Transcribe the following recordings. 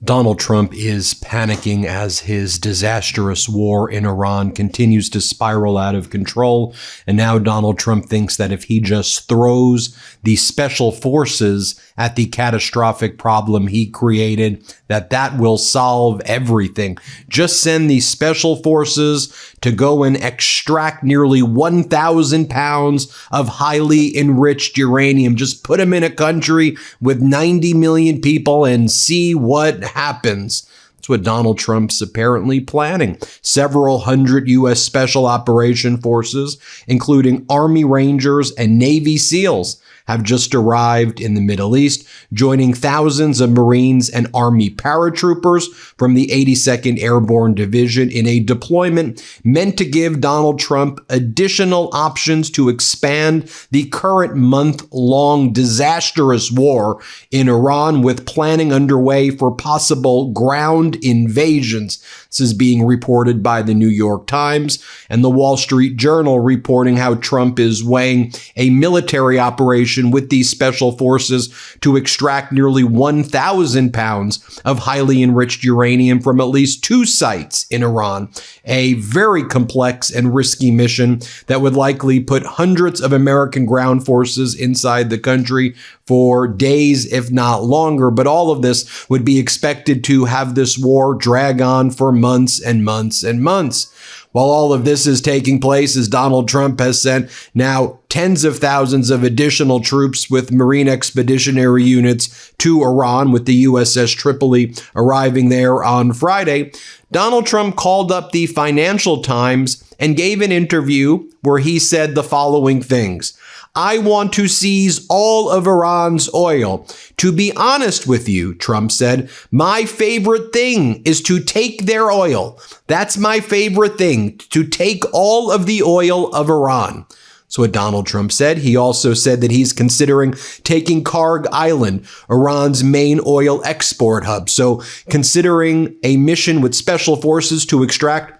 Donald Trump is panicking as his disastrous war in Iran continues to spiral out of control. And now Donald Trump thinks that if he just throws the special forces at the catastrophic problem he created, that will solve everything. Just send these special forces to go and extract nearly 1,000 pounds of highly enriched uranium. Just put them in a country with 90 million people and see what happens. That's what Donald Trump's apparently planning. Several hundred U.S. Special Operation Forces, including Army Rangers and Navy SEALs, have just arrived in the Middle East, joining thousands of Marines and Army paratroopers from the 82nd Airborne Division in a deployment meant to give Donald Trump additional options to expand the current month-long disastrous war in Iran, with planning underway for possible ground invasions. This is being reported by the New York Times and the Wall Street Journal, reporting how Trump is weighing a military operation with these special forces to extract nearly 1,000 pounds of highly enriched uranium from at least 2 sites in Iran. A very complex and risky mission that would likely put hundreds of American ground forces inside the country for days, if not longer. But all of this would be expected to have this war drag on for months and months and months. While all of this is taking place, as Donald Trump has sent now tens of thousands of additional troops with Marine Expeditionary Units to Iran, with the USS Tripoli arriving there on Friday, Donald Trump called up the Financial Times and gave an interview where he said the following things. I want to seize all of Iran's oil. To be honest with you, Trump said, my favorite thing is to take their oil. That's my favorite thing, to take all of the oil of Iran. So what Donald Trump said. He also said that he's considering taking Karg Island, Iran's main oil export hub. So considering a mission with special forces to extract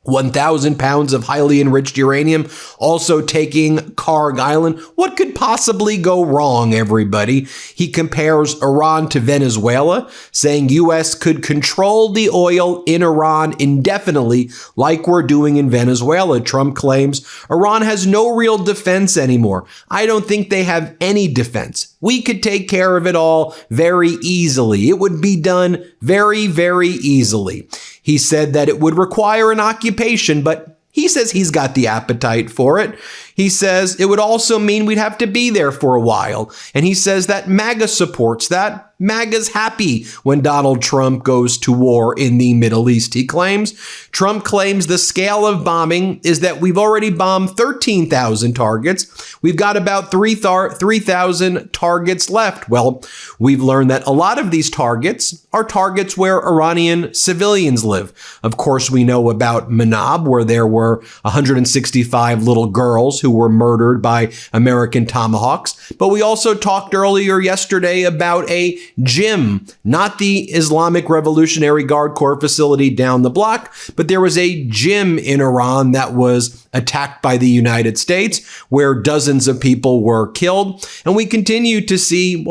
1,000 pounds of highly enriched uranium, also taking Karg Island. What could possibly go wrong, everybody? He compares Iran to Venezuela, saying U.S. could control the oil in Iran indefinitely, like we're doing in Venezuela. Trump claims Iran has no real defense anymore. I don't think they have any defense. We could take care of it all very easily. It would be done very, very easily. He said that it would require an occupation, but he says he's got the appetite for it. He says it would also mean we'd have to be there for a while. And he says that MAGA supports that. MAGA's happy when Donald Trump goes to war in the Middle East, he claims. Trump claims the scale of bombing is that we've already bombed 13,000 targets. We've got about 3,000 targets left. Well, we've learned that a lot of these targets are targets where Iranian civilians live. Of course, we know about Manab, where there were 165 little girls who were murdered by American tomahawks. But we also talked earlier yesterday about a gym, not the Islamic Revolutionary Guard Corps facility down the block, but there was a gym in Iran that was attacked by the United States, where dozens of people were killed. And we continue to see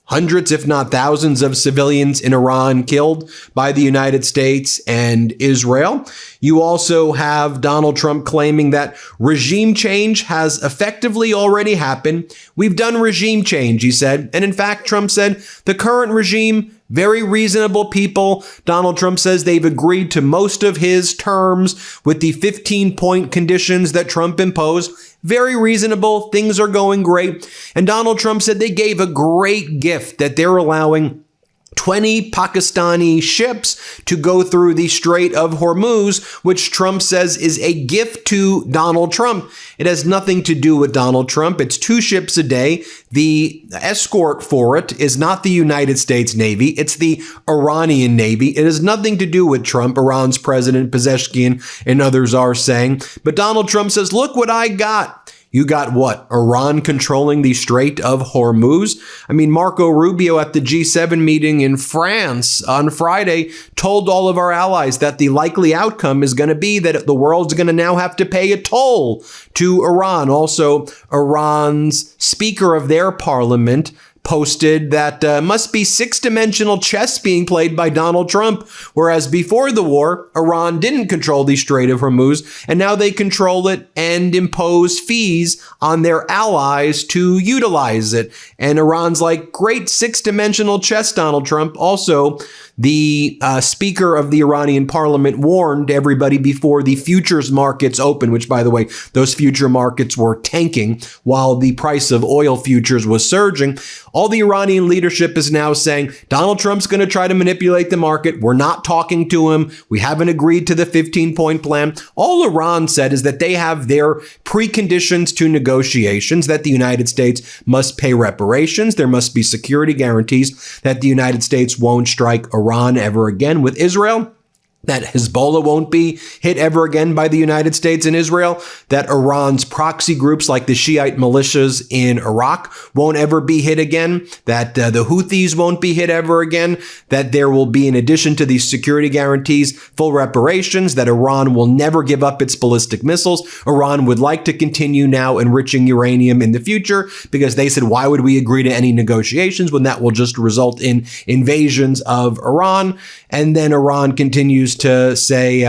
hundreds, if not thousands, of civilians in Iran killed by the United States and Israel. You also have Donald Trump claiming that regime change has effectively already happened. We've done regime change, he said. And in fact, Trump said the current regime, very reasonable people. Donald Trump says they've agreed to most of his terms with the 15-point conditions that Trump imposed. Very reasonable. Things are going great. And Donald Trump said they gave a great gift, that they're allowing 20 Pakistani ships to go through the Strait of Hormuz, which Trump says is a gift to Donald Trump. It has nothing to do with Donald Trump. It's 2 ships a day. The escort for it is not the United States Navy. It's the Iranian Navy. It has nothing to do with Trump. Iran's President Pezeshkian and others are saying. But Donald Trump says, look what I got. You got what? Iran controlling the Strait of Hormuz? I mean, Marco Rubio at the G7 meeting in France on Friday told all of our allies that the likely outcome is going to be that the world's going to now have to pay a toll to Iran. Also, Iran's Speaker of their parliament posted that must be six-dimensional chess being played by Donald Trump, whereas before the war, Iran didn't control the Strait of Hormuz, and now they control it and impose fees on their allies to utilize it. And Iran's like, great six-dimensional chess, Donald Trump. Also, the Speaker of the Iranian parliament warned everybody before the futures markets opened, which, by the way, those future markets were tanking while the price of oil futures was surging. All the Iranian leadership is now saying Donald Trump's going to try to manipulate the market. We're not talking to him. We haven't agreed to the 15-point plan. All Iran said is that they have their preconditions to negotiations, that the United States must pay reparations. There must be security guarantees that the United States won't strike Iran ever again with Israel, that Hezbollah won't be hit ever again by the United States and Israel, that Iran's proxy groups like the Shiite militias in Iraq won't ever be hit again, that the Houthis won't be hit ever again, that there will be, in addition to these security guarantees, full reparations, that Iran will never give up its ballistic missiles. Iran would like to continue now enriching uranium in the future because they said, why would we agree to any negotiations when that will just result in invasions of Iran? And then Iran continues to say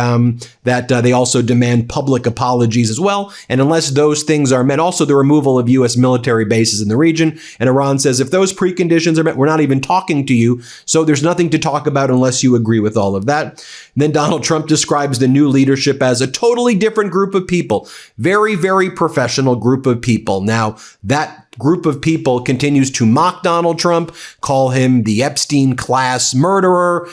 that they also demand public apologies as well. And unless those things are met, also the removal of U.S. military bases in the region. And Iran says, if those preconditions are met, we're not even talking to you. So there's nothing to talk about unless you agree with all of that. And then Donald Trump describes the new leadership as a totally different group of people. Very, very professional group of people. Now, that group of people continues to mock Donald Trump, call him the Epstein class murderer.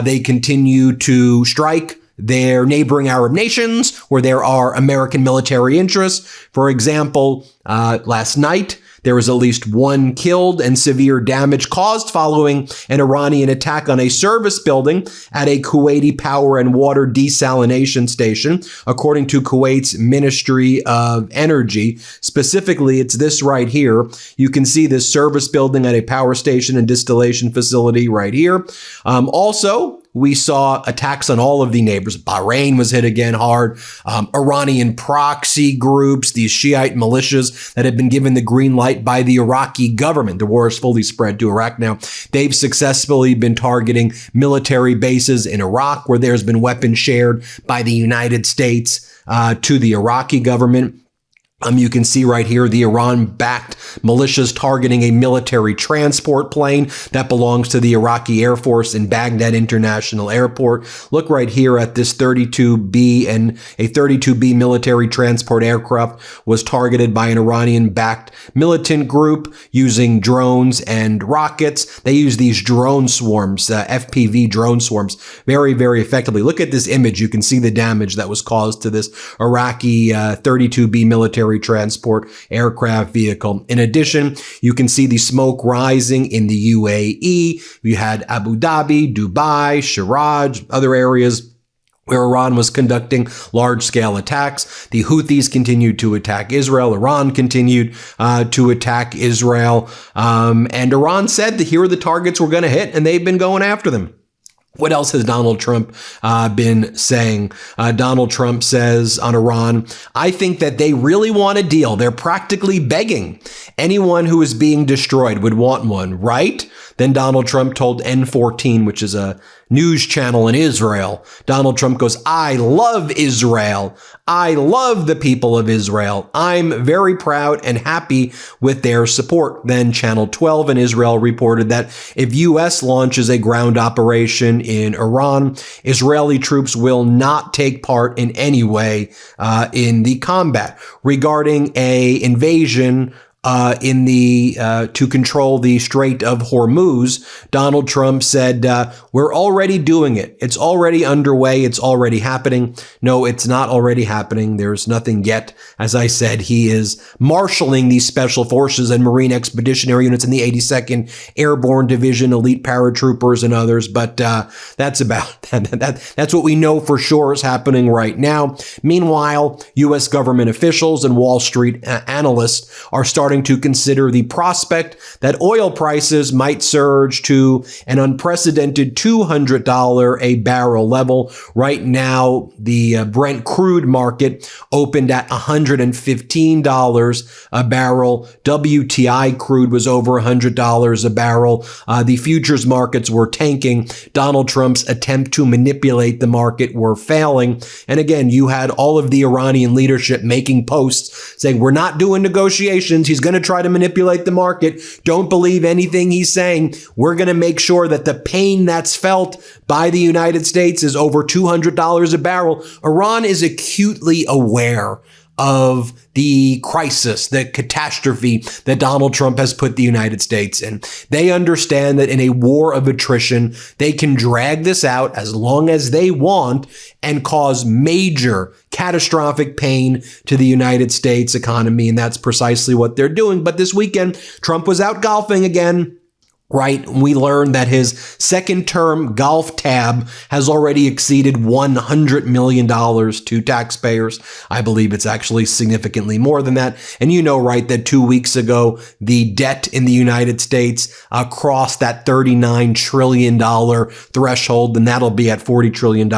They continue to strike their neighboring Arab nations where there are American military interests. For example, last night, there was at least one killed and severe damage caused following an Iranian attack on a service building at a Kuwaiti power and water desalination station, according to Kuwait's Ministry of Energy. Specifically, it's this right here. You can see this service building at a power station and distillation facility right here. Also, we saw attacks on all of the neighbors. Bahrain was hit again hard. Iranian proxy groups, these Shiite militias that have been given the green light by the Iraqi government. The war is fully spread to Iraq now. They've successfully been targeting military bases in Iraq where there's been weapons shared by the United States to the Iraqi government. You can see right here the Iran-backed militias targeting a military transport plane that belongs to the Iraqi Air Force in Baghdad International Airport. Look right here at this 32B, and a 32B military transport aircraft was targeted by an Iranian-backed militant group using drones and rockets. They use these drone swarms, FPV drone swarms, very, very effectively. Look at this image. You can see the damage that was caused to this Iraqi 32B military transport aircraft vehicle. In addition, you can see the smoke rising in the UAE. We had Abu Dhabi, Dubai, Sharjah, other areas where Iran was conducting large-scale attacks. The Houthis continued to attack Israel. Iran continued to attack Israel. And Iran said that here are the targets we're going to hit, and they've been going after them. What else has Donald Trump been saying? Donald Trump says on Iran, I think that they really want a deal. They're practically begging. Anyone who is being destroyed would want one, right? Then Donald Trump told N14, which is a news channel in Israel. Donald Trump goes, I love Israel. I love the people of Israel. I'm very proud and happy with their support. Then Channel 12 in Israel reported that if U.S. launches a ground operation in Iran, Israeli troops will not take part in any way in the combat. Regarding a invasion to control the Strait of Hormuz, Donald Trump said, we're already doing it. It's already underway. It's already happening. No, it's not already happening. There's nothing yet. As I said, he is marshaling these special forces and Marine expeditionary units in the 82nd Airborne Division, elite paratroopers and others. But that's about that's what we know for sure is happening right now. Meanwhile, U.S. government officials and Wall Street analysts are starting starting to consider the prospect that oil prices might surge to an unprecedented $200 a barrel level. Right now, the Brent crude market opened at $115 a barrel. WTI crude was over $100 a barrel. The futures markets were tanking. Donald Trump's attempt to manipulate the market were failing. And again, you had all of the Iranian leadership making posts saying, we're not doing negotiations. He's going to try to manipulate the market. Don't believe anything he's saying. We're going to make sure that the pain that's felt by the United States is over $200 a barrel. Iran is acutely aware of the crisis, the catastrophe that Donald Trump has put the United States in. They understand that in a war of attrition, they can drag this out as long as they want and cause major catastrophic pain to the United States economy. And that's precisely what they're doing. But this weekend, Trump was out golfing again. Right. We learned that his second term golf tab has already exceeded $100 million to taxpayers. I believe it's actually significantly more than that. And you know, right, that 2 weeks ago, the debt in the United States crossed that $39 trillion threshold, and that'll be at $40 trillion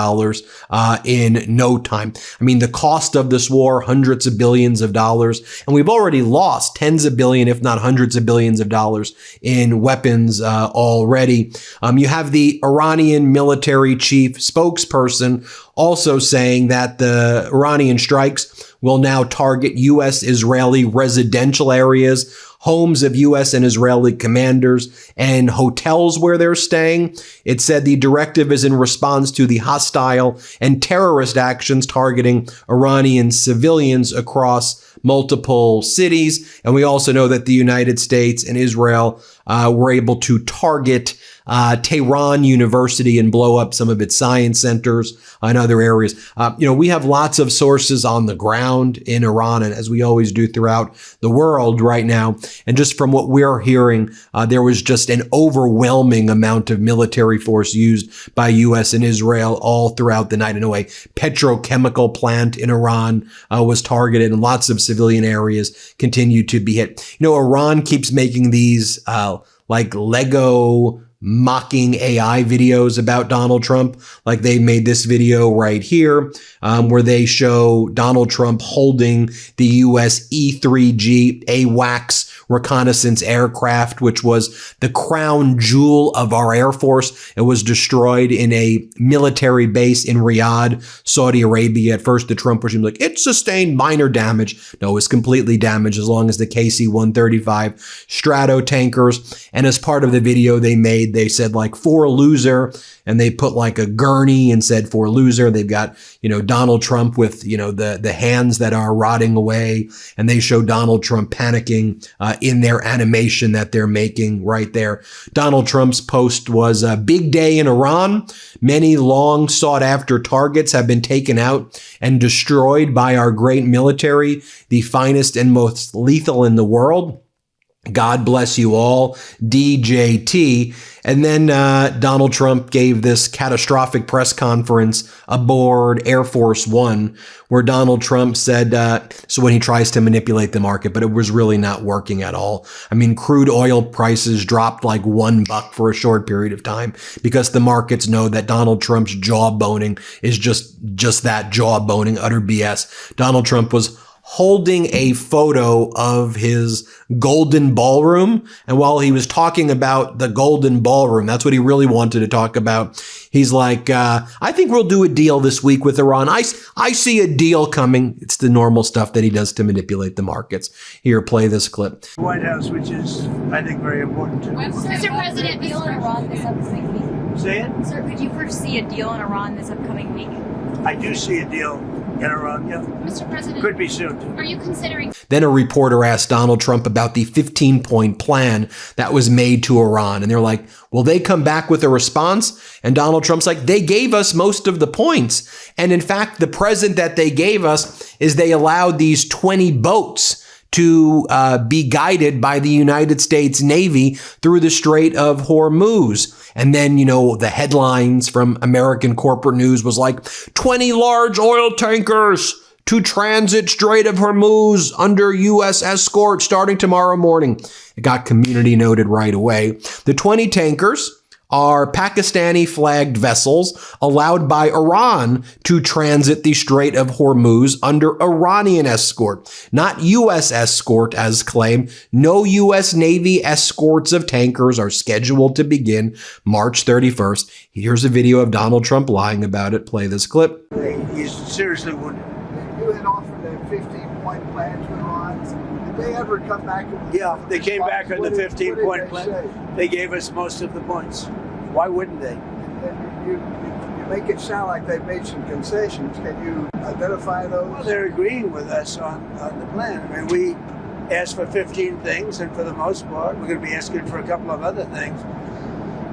in no time. I mean, the cost of this war, hundreds of billions of dollars, and we've already lost tens of billions, if not hundreds of billions of dollars in weapons already. You have the Iranian military chief spokesperson also saying that the Iranian strikes will now target U.S.-Israeli residential areas, homes of U.S. and Israeli commanders, and hotels where they're staying. It said the directive is in response to the hostile and terrorist actions targeting Iranian civilians across multiple cities. And we also know that the United States and Israel were able to target Tehran University and blow up some of its science centers and other areas. We have lots of sources on the ground in Iran, and as we always do throughout the world right now. And just from what we're hearing, there was just an overwhelming amount of military force used by U.S. and Israel all throughout the night. I know a petrochemical plant in Iran was targeted, and lots of civilian areas continue to be hit. Iran keeps making these like Lego mocking AI videos about Donald Trump. Like they made this video right here where they show Donald Trump holding the U.S. E-3G AWACS reconnaissance aircraft, which was the crown jewel of our Air Force. It was destroyed in a military base in Riyadh, Saudi Arabia. At first, the Trump regime was like, it sustained minor damage. No, it was completely damaged as long as the KC-135 Strato tankers. And as part of the video they said like, for a loser. And they put like a gurney and said for loser. They've got, Donald Trump with, the hands that are rotting away. And they show Donald Trump panicking in their animation that they're making right there. Donald Trump's post was a big day in Iran. Many long sought after targets have been taken out and destroyed by our great military, the finest and most lethal in the world. God bless you all, DJT. And then Donald Trump gave this catastrophic press conference aboard Air Force One, where Donald Trump said, so when he tries to manipulate the market, but it was really not working at all. I mean, crude oil prices dropped like $1 for a short period of time because the markets know that Donald Trump's jawboning is just that, jawboning, utter BS. Donald Trump was holding a photo of his golden ballroom. And while he was talking about the golden ballroom, that's what he really wanted to talk about. He's like, I think we'll do a deal this week with Iran. I see a deal coming. It's the normal stuff that he does to manipulate the markets. Here, play this clip. White House, which is, I think, very important to Mr. President, deal in Iran this upcoming week. Say it? Sir, could you foresee a deal in Iran this upcoming week? I do see a deal in Iran, yeah. Mr. President, Could be soon. are you considering... Then a reporter asked Donald Trump about the 15-point plan that was made to Iran. And they're like, will they come back with a response? And Donald Trump's like, they gave us most of the points. And in fact, the present that they gave us is they allowed these 20 boats to be guided by the United States Navy through the Strait of Hormuz. And then, the headlines from American corporate news was like, 20 large oil tankers to transit Strait of Hormuz under U.S. escort starting tomorrow morning. It got community noted right away. The 20 tankers are Pakistani-flagged vessels allowed by Iran to transit the Strait of Hormuz under Iranian escort, not U.S. escort as claimed. No U.S. Navy escorts of tankers are scheduled to begin March 31st. Here's a video of Donald Trump lying about it. Play this clip. You seriously wouldn't. You had offered a 15-point plan to Iran. Did they ever come back? Yeah, they came back on the 15-point plan. They gave us most of the points. Why wouldn't they? And you make it sound like they've made some concessions. Can you identify those? Well, they're agreeing with us on the plan. I mean, we asked for 15 things, and for the most part, we're going to be asking for a couple of other things.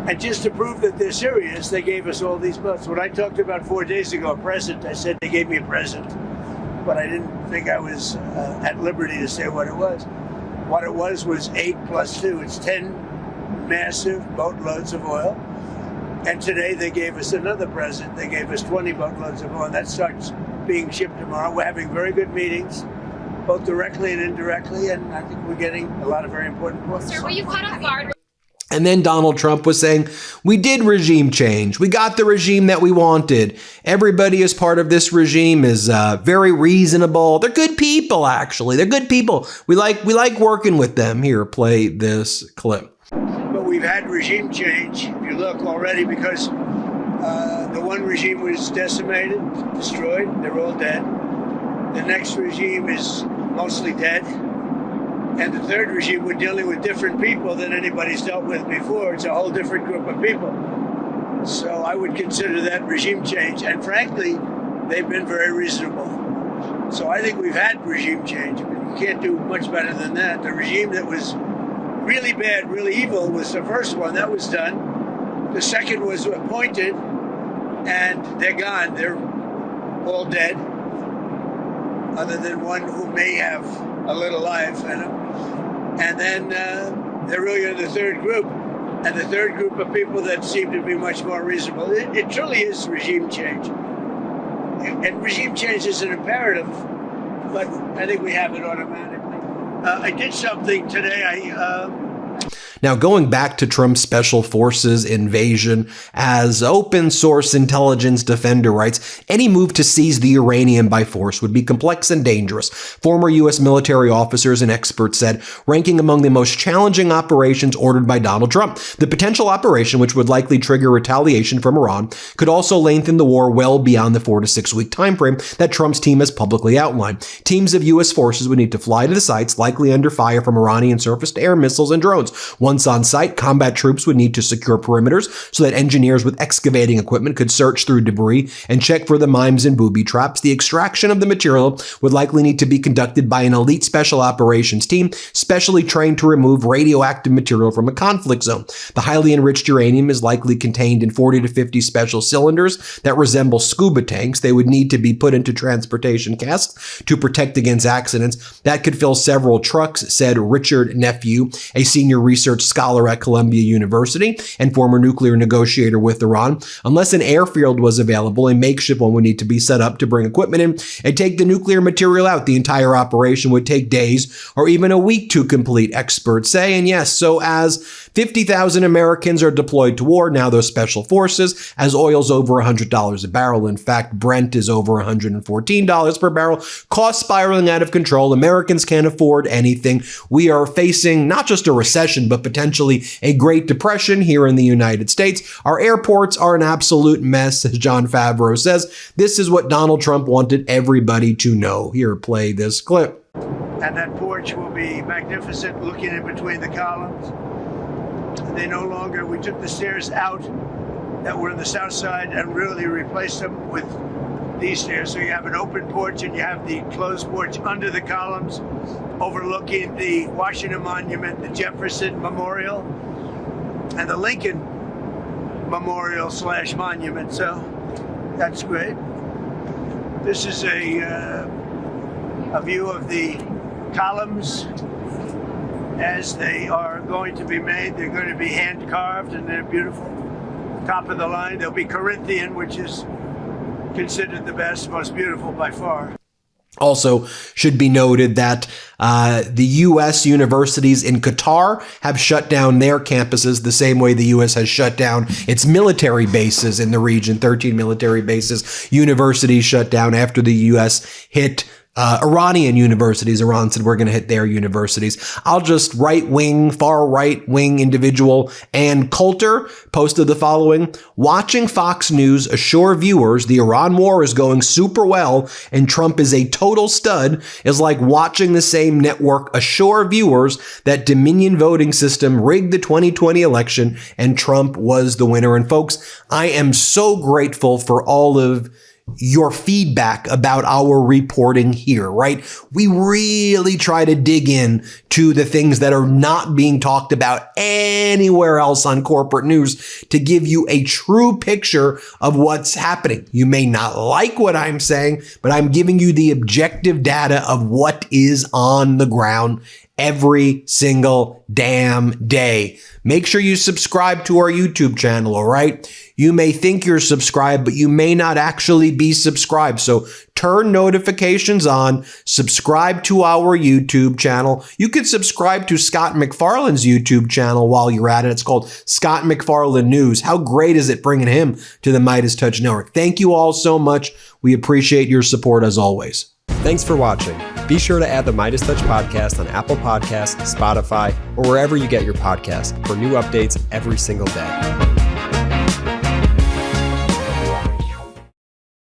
And just to prove that they're serious, they gave us all these votes. When I talked about 4 days ago, a present, I said they gave me a present. But I didn't think I was at liberty to say what it was. What it was 8 plus 2. It's 10 massive boatloads of oil. And today they gave us another present. They gave us 20 boatloads of oil. And that starts being shipped tomorrow. We're having very good meetings, both directly and indirectly. And I think we're getting a lot of very important points. Sir, were you caught off guard? And then Donald Trump was saying, we did regime change. We got the regime that we wanted. Everybody as part of this regime is very reasonable. They're good people, actually. They're good people. We like working with them. Here, play this clip. But we've had regime change, if you look already, because the one regime was decimated, destroyed. They're all dead. The next regime is mostly dead. And the third regime, we're dealing with different people than anybody's dealt with before. It's a whole different group of people. So I would consider that regime change. And frankly, they've been very reasonable. So I think we've had regime change. I mean, you can't do much better than that. The regime that was really bad, really evil was the first one. That was done. The second was appointed, and they're gone. They're all dead, other than one who may have a little life in him. And then they're really in the third group. And the third group of people that seem to be much more reasonable. It truly is regime change. And regime change is an imperative, but I think we have it automatically. I did something today. Now, going back to Trump's special forces invasion, as open source intelligence defender writes, any move to seize the uranium by force would be complex and dangerous. Former U.S. military officers and experts said, ranking among the most challenging operations ordered by Donald Trump. The potential operation, which would likely trigger retaliation from Iran, could also lengthen the war well beyond the 4 to 6 week timeframe that Trump's team has publicly outlined. Teams of U.S. forces would need to fly to the sites, likely under fire from Iranian surface-to-air missiles and drones. Once on site, combat troops would need to secure perimeters so that engineers with excavating equipment could search through debris and check for the mimes and booby traps. The extraction of the material would likely need to be conducted by an elite special operations team, specially trained to remove radioactive material from a conflict zone. The highly enriched uranium is likely contained in 40 to 50 special cylinders that resemble scuba tanks. They would need to be put into transportation casks to protect against accidents. That could fill several trucks, said Richard Nephew, a senior research scholar at Columbia University and former nuclear negotiator with Iran. Unless an airfield was available, a makeshift one would need to be set up to bring equipment in and take the nuclear material out. The entire operation would take days or even a week to complete, experts say. And yes, so as 50,000 Americans are deployed to war, now those special forces, as oil's over $100 a barrel. In fact, Brent is over $114 per barrel. Costs spiraling out of control. Americans can't afford anything. We are facing not just a recession, but potentially a Great Depression here in the United States. Our airports are an absolute mess, as John Favreau says. This is what Donald Trump wanted everybody to know. Here, play this clip. And that porch will be magnificent, looking in between the columns. They no longer, we took the stairs out that were on the south side and really replaced them with these stairs. So you have an open porch and you have the closed porch under the columns, overlooking the Washington Monument, the Jefferson Memorial, and the Lincoln Memorial / Monument. So that's great. This is a view of the columns as they are going to be made. They're going to be hand carved and they're beautiful. Top of the line, there'll be Corinthian, which is considered the best, most beautiful by far. Also, should be noted that the U.S. universities in Qatar have shut down their campuses the same way the U.S. has shut down its military bases in the region. 13 military bases, universities shut down after the U.S. hit Iranian universities. Iran said we're going to hit their universities. I'll just far right-wing individual Ann Coulter posted the following: watching Fox News assure viewers the Iran war is going super well and Trump is a total stud is like watching the same network assure viewers that Dominion voting system rigged the 2020 election and Trump was the winner. And folks, I am so grateful for all of your feedback about our reporting here, right? We really try to dig in to the things that are not being talked about anywhere else on corporate news to give you a true picture of what's happening. You may not like what I'm saying, but I'm giving you the objective data of what is on the ground every single damn day. Make sure you subscribe to our YouTube channel, all right? You may think you're subscribed, but you may not actually be subscribed. So turn notifications on, subscribe to our YouTube channel. You can subscribe to Scott McFarlane's YouTube channel while you're at it. It's called Scott McFarlane News. How great is it bringing him to the MeidasTouch Network? Thank you all so much. We appreciate your support as always. Thanks for watching. Be sure to add the MeidasTouch podcast on Apple Podcasts, Spotify, or wherever you get your podcasts for new updates every single day.